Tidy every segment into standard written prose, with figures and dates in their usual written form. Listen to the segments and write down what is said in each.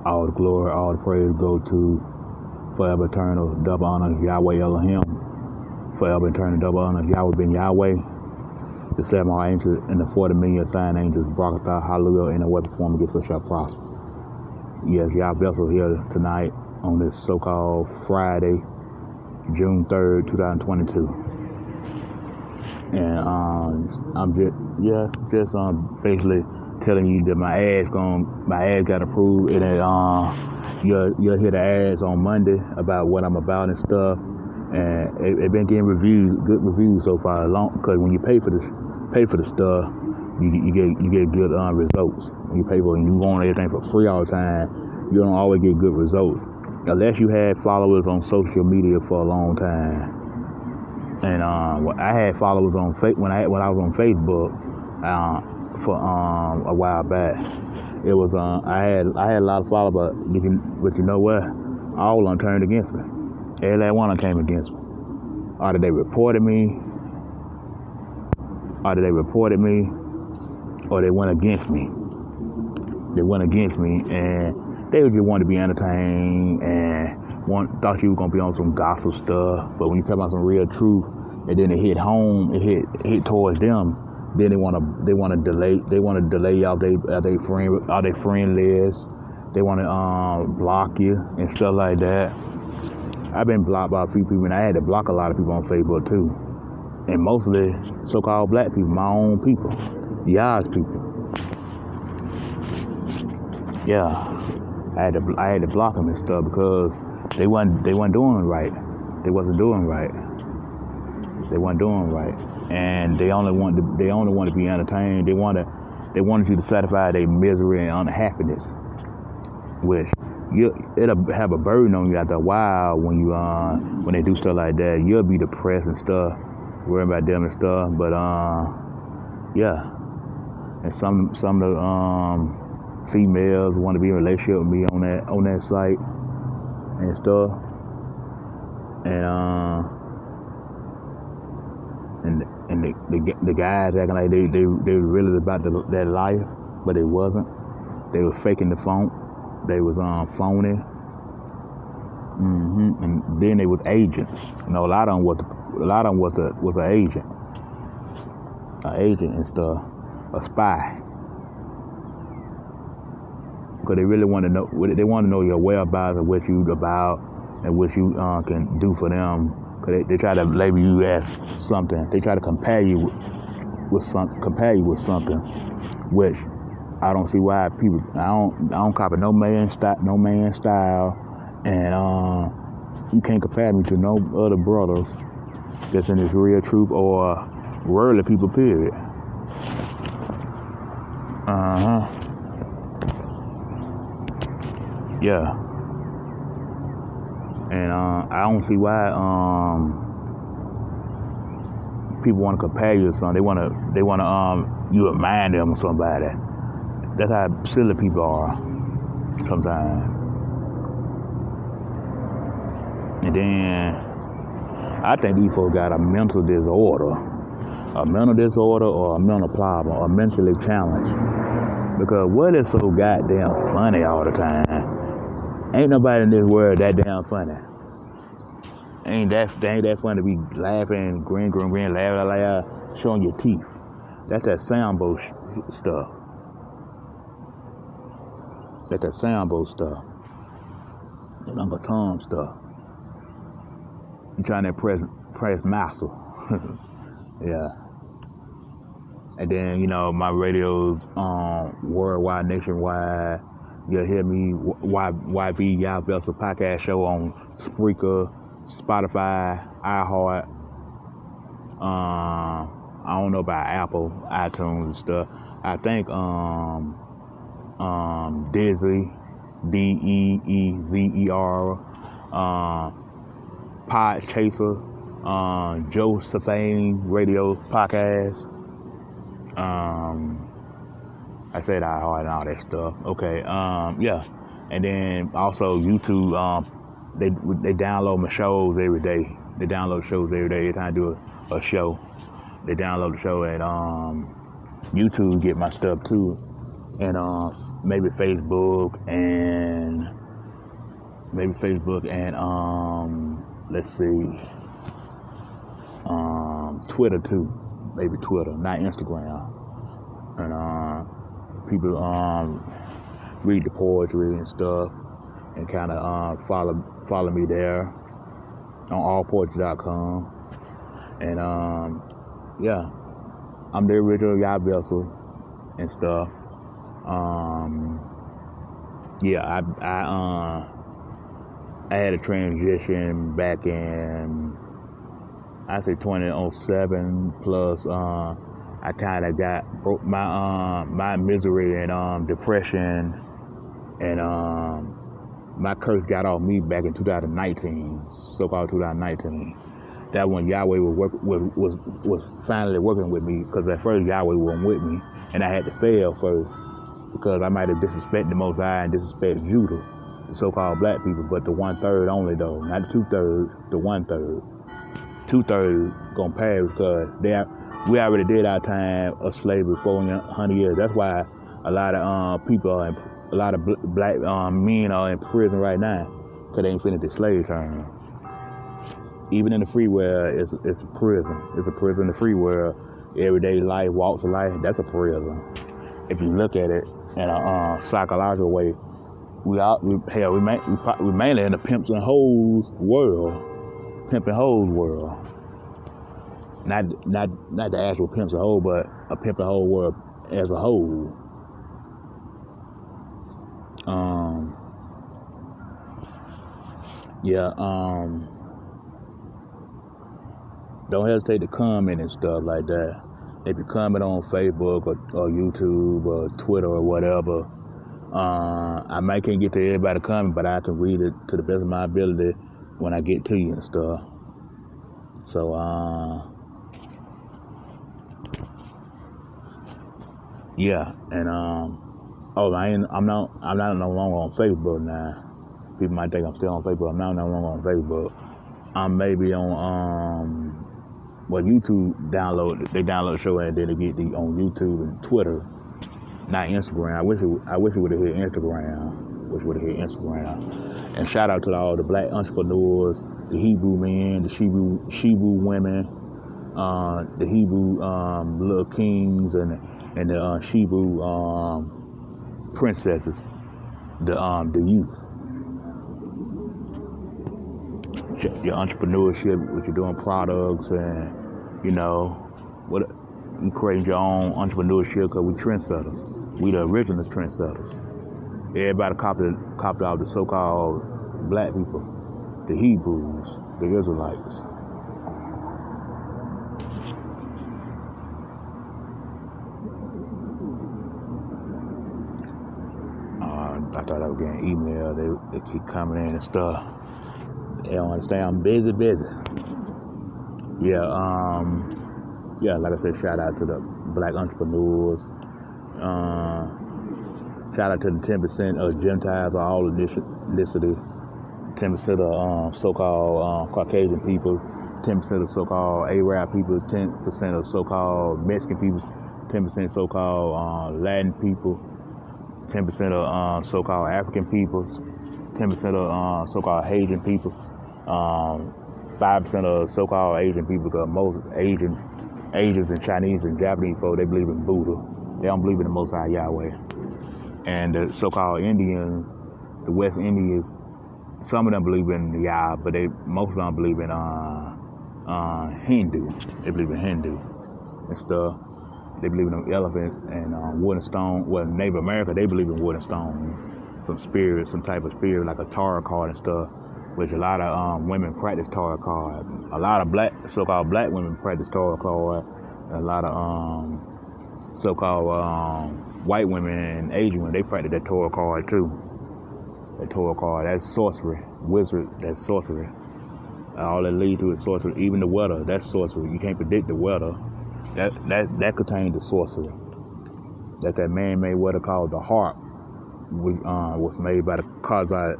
All the glory, all the praise go to forever eternal, double honor, Yahweh Elohim. Forever eternal, double honor, Yahweh ben Yahweh. The 7 angels and the 40 million sign angels, Barakatah, hallelujah, and the weapon form against us shall prosper. Yes, y'all vessels here tonight on this so-called Friday, June 3rd, 2022. And I'm just basically telling you that my ads got approved, and you'll hear the ads on Monday about what I'm about and stuff. And it been getting good reviews so far. Because when you pay for the stuff, you get good results. When you pay for it and you want everything for free all the time, you don't always get good results unless you had followers on social media for a long time. And I had followers on when I was on Facebook for a while back. It was I had a lot of followers, but you know what? All of them turned against me. Every last one of them came against me. Either they reported me, or they went against me. They went against me, and they just wanted to be entertained and thought you were gonna be on some gospel stuff. But when you talk about some real truth, and then it hit home, it hit towards them, then they wanna delay out they friend list. They wanna block you and stuff like that. I've been blocked by a few people, and I had to block a lot of people on Facebook too. And mostly so-called black people, my own people, YAH'S people. Yeah, I had to block them and stuff because they wasn't doing right. They wasn't doing right. And they only want to be entertained. They wanted you to satisfy their misery and unhappiness, which it'll have a burden on you after a while when they do stuff like that. You'll be depressed and stuff, worrying about them and stuff. But yeah, and some of the females want to be in a relationship with me on that site and stuff, and the guys acting like they were really about that life, but they wasn't. They were faking the phone. They was phony. And then they was agents. You know, a lot of them was an agent and stuff, a spy. Because they really want to know. They want to know your whereabouts and what you about and what you can do for them. Because they try to label you as something. They try to compare you with something, which I don't see why people. I don't copy no man style, and you can't compare me to no other brothers that's in this real truth or worldly people. Period. Yeah. And I don't see why people want to compare you to something. They want you remind them of somebody. That's how silly people are sometimes. And then I think these folks got a mental disorder or a mental problem or mentally challenged. Because what is so goddamn funny all the time? Ain't nobody in this world that damn funny. Ain't that funny to be laughing, grin, laughing, showing your teeth. That's that soundboard stuff. That soundboard stuff. That Uncle Tom stuff. You trying to impress Massa. Yeah. And then, you know, my radio's worldwide, nationwide. You'll hear me, YV, Y'all Vessel podcast show on Spreaker, Spotify, iHeart. I don't know about Apple, iTunes and stuff. I think Dizzy, Deezer, Pod Chaser, Josephine Radio Podcast. I said iHeart and all that stuff. Okay, yeah. And then also YouTube, they download my shows every day. They download shows every day. Every time I do a show, they download the show, and YouTube get my stuff too. and maybe Facebook and let's see, Twitter too, maybe Twitter, not Instagram, and people read the poetry and stuff, and kind of follow me there on allpoetry.com, and yeah, I'm the original YAH vessel and stuff. Yeah, I had a transition back in, I say 2007 plus. I kind of broke my misery and depression, and my curse got off me back in 2019, so-called 2019. That when Yahweh was finally working with me, because at first Yahweh wasn't with me, and I had to fail first because I might have disrespected the Most High and disrespected Judah, the so-called black people, but the 1/3 only though, not the 2/3, the 1/3. 2/3 gonna pass because we already did our time of slavery 400 years. That's why a lot of people a lot of black men are in prison right now because they ain't finished the slave term. Even in the free world, it's a prison. It's a prison in the free world. Everyday life, walks of life, that's a prison. If you look at it in a psychological way, we mainly in the pimps and hoes world. Pimp and hoes world. Not the actual pimps and hoes, but a pimp and hoe world as a whole. Don't hesitate to comment and stuff like that. If you comment on Facebook or YouTube or Twitter or whatever, I might can't get to everybody comment, but I can read it to the best of my ability when I get to you and stuff. So yeah, and I'm not no longer on Facebook now. People might think I'm still on Facebook. I'm not no longer on Facebook. I'm maybe on YouTube download the show and then they get on YouTube and Twitter, not Instagram. I wish it would have hit Instagram. And shout out to all the black entrepreneurs, the Hebrew men, the Shebrew women, the Hebrew little kings and the Shebrew princesses, the youth. Your entrepreneurship, what you're doing, products, and what you create your own entrepreneurship, because we trendsetters. We the original trendsetters. Everybody copied out the so-called black people, the Hebrews, the Israelites. I thought I was getting email. They keep coming in and stuff. They don't understand I'm busy. Yeah, like I said, shout out to the black entrepreneurs. Shout out to the 10% of Gentiles, all ethnicity, 10% of so-called Caucasian people, 10% of so-called Arab people, 10% of so-called Mexican people, 10% so-called Latin people, 10% of so-called African people, 10% of so-called Haitian people, 5% of so-called Asian people, because most Asians and Chinese and Japanese folk, they believe in Buddha. They don't believe in the Most High Yahweh. And the so-called Indians, the West Indians, some of them believe in Yah, but most of them believe in Hindu. They believe in Hindu and stuff. They believe in them elephants and wood and stone. Well, Native America, they believe in wood and stone. Some spirit, some type of spirit, like a tarot card and stuff, which a lot of women practice tarot card. A lot of so-called black women practice tarot card. And a lot of so-called white women and Asian women, they practice that tarot card too. That tarot card, that's sorcery. Wizard, that's sorcery. All that leads to is sorcery. Even the weather, that's sorcery. You can't predict the weather. That contains the sorcery. That man-made weather called the harp was made by the Khazar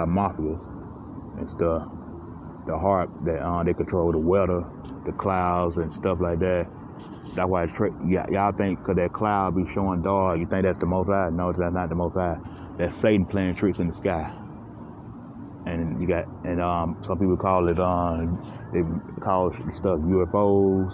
mafias and stuff. The harp that they control the weather, the clouds and stuff like that. That's why y'all think because that cloud be showing dark, you think that's the Most High. No, that's not the Most High. That's Satan playing tricks in the sky. And you got, some people call it, they call stuff UFOs.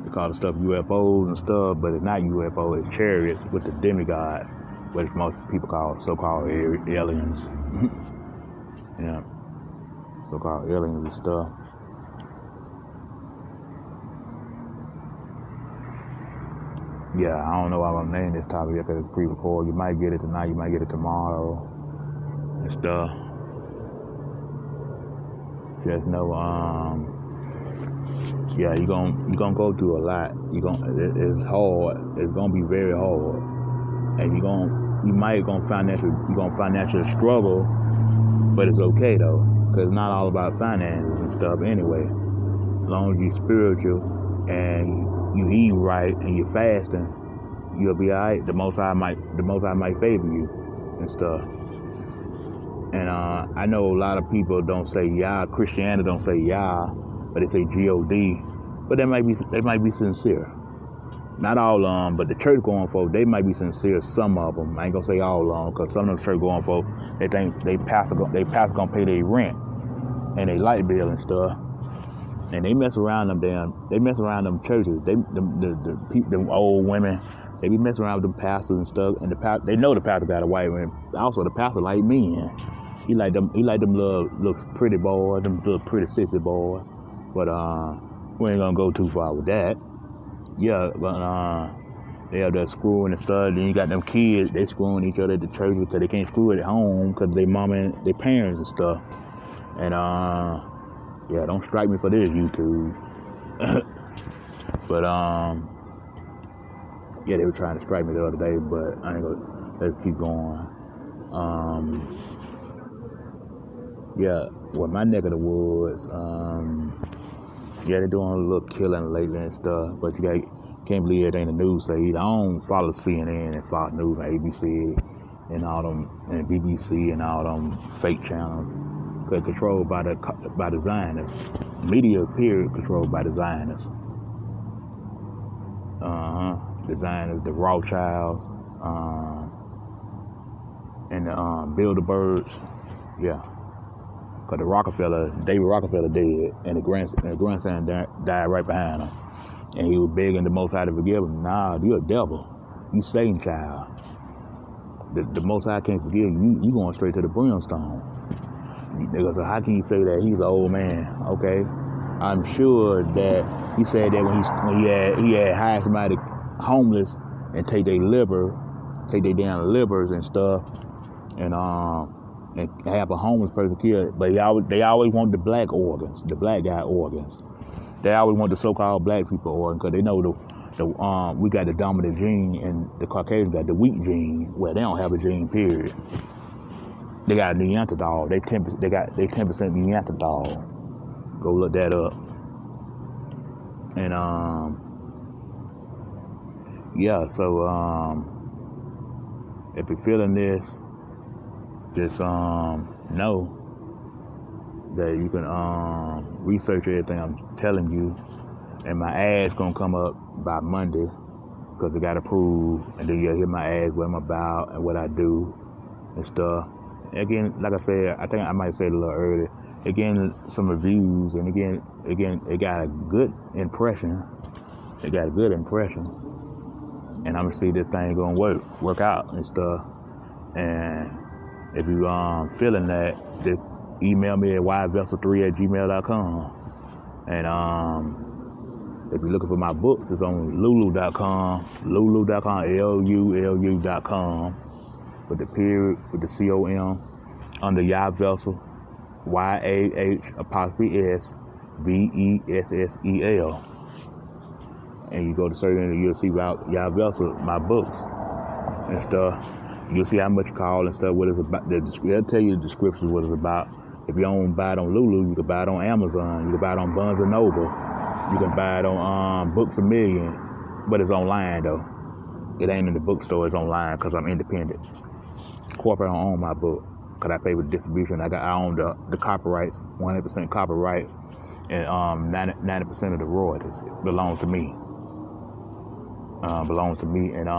They call the stuff UFOs and stuff, but it's not UFO. It's chariots with the demigods, which most people call so-called aliens. Yeah, so-called aliens and stuff. Yeah, I don't know what I'm gonna name this topic yet because it's pre-recorded. You might get it tonight, you might get it tomorrow and stuff. Just know, yeah, you're gonna go through a lot. It's hard. It's gonna be very hard, and you're gonna financially struggle, but it's okay though, because it's not all about finances and stuff anyway. As long as you're spiritual and you eat right and you're fasting, you'll be alright. The Most High might favor you and stuff. And I know a lot of people don't say Yah. Christianity don't say Yah, but they say God. But they might be sincere. Not all of them, but the church going folk, they might be sincere. Some of them, I ain't gonna say all of them, because some of the church going folk, they think they pastor gonna pay their rent and their light bill and stuff. And they mess around them churches. Them old women, they be messing around with them pastors and stuff. And they know the pastor got a wife, and also the pastor like men. He like them little pretty boys, them little pretty sissy boys. But we ain't gonna go too far with that. Yeah, but they have that screwing and stuff. Then you got them kids, they screwing each other at the church because they can't screw it at home because they mama and their parents and stuff. And yeah, don't strike me for this, YouTube. But yeah, they were trying to strike me the other day, but I ain't gonna. Let's keep going. Yeah, well, my neck of the woods. Yeah, they're doing a little killing lately and stuff, but can't believe it ain't the news feed. I don't follow CNN and Fox News and ABC and all them and BBC and all them fake channels. Cause controlled by the Zionists. Media period controlled by the Zionists. The Zionists, the Rothschilds, and the Bilderbergs. Yeah. Cause David Rockefeller dead, and the grandson died right behind him. And he was begging the Most High to forgive him. Nah, you're a devil. You Satan child. The Most High can't forgive you. You going straight to the brimstone. Because how can you say that? He's an old man, okay? I'm sure that he said that when he had hired somebody homeless and take their damn livers and stuff, and have a homeless person killed. But they always want the black organs, the black guy organs. They always want the so-called black people organs because they know we got the dominant gene and the Caucasians got the weak gene. Well, they don't have a gene, period. They got a Neanderthal. They 10% Neanderthal. Go look that up. And yeah. So if you're feeling this, just know that you can research everything I'm telling you, and my ads gonna come up by Monday because they got approved, and then you'll hear my ads, what I'm about and what I do and stuff. Again, like I said, I think I might say it a little earlier. Again, some reviews, and again, it got a good impression. It got a good impression, and I'm gonna see this thing gonna work out and stuff. And if you feeling that, just email me at yvessel3@gmail.com. And if you're looking for my books, it's on lulu.com, lulu.com, with the period, with the COM, under Yah Vessel, YAH'SVESSEL. And you go to search and you'll see about Yah Vessel, my books and stuff. You'll see how much call and stuff, what it's about. They'll tell you the description, what it's about. If you don't buy it on Lulu, you can buy it on Amazon. You can buy it on Barnes & Noble. You can buy it on Books A Million. But it's online, though. It ain't in the bookstore. It's online because I'm independent. Corporate don't own my book because I pay for the distribution. I own the copyrights, 100% copyright. and 90% of the royalties belongs to me. And